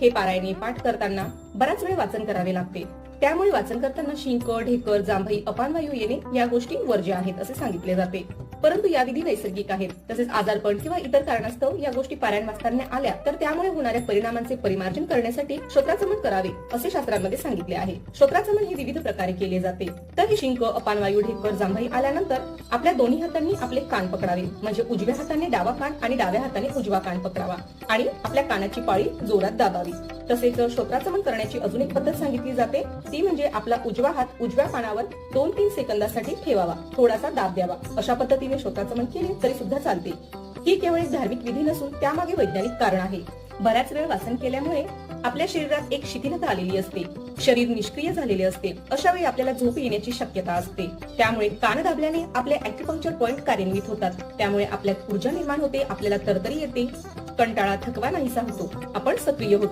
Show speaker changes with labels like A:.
A: हे पारायणे पाठ करताना बराच वेळ वाचन करावे लागते. त्यामुळे वाचन करताना शिंक, ढेकर, जांभई, अपानवायू येणे या गोष्टी वर्ज्य आहेत असे सांगितले जाते. परंतु या विधी नैसर्गिक आहेत. तसेच आजारपण किंवा इतर कारणास्तव या गोष्टी पारायण वाचताना आल्या तर त्यामुळे होणाऱ्या परिणामांचे परिमार्जन करण्यासाठी श्रोत्राचमन करावे असे शास्त्रांमध्ये सांगितले आहे. श्रोत्राचमन हे विविध प्रकारे केले जाते. तर हे शिंक, अपानवायू, ढेकर, जांभई आल्यानंतर आपल्या दोन्ही हातांनी आपले कान पकडावे. म्हणजे उजव्या हाताने डावा कान आणि डाव्या हाताने उजवा कान पकडावा आणि आपल्या कानाची पाळी जोरात दाबावी. तसेच श्रोत्राचमन करण्याची अजून एक पद्धत सांगितली जाते, ती म्हणजे आपला उजवा हात उजव्या कानावर 2-3 सेकंदासाठी ठेवावा, थोडासा दाब द्यावा. अशा पद्धतीने श्रोत्राचमन केले तरी सुद्धा चालते. ही केवळ एक धार्मिक विधी नसून त्यामागे वैज्ञानिक कारण आहे. बऱ्याच वेळ वाचन केल्यामुळे आपल्या शरीरात एक शिथिलता आलेली असते, शरीर निष्क्रिय झालेले असते. अशा वेळी आपल्याला झोप येण्याची शक्यता असते. त्यामुळे कान दाबल्याने आपले ॲक्युपंक्चर पॉइंट कार्यान्वित होतात. त्यामुळे आपल्यात ऊर्जा निर्माण होते, आपल्याला तरतरी येते, कंटाळा, थकवा नाहीसा होतो, आपण सक्रिय होतो.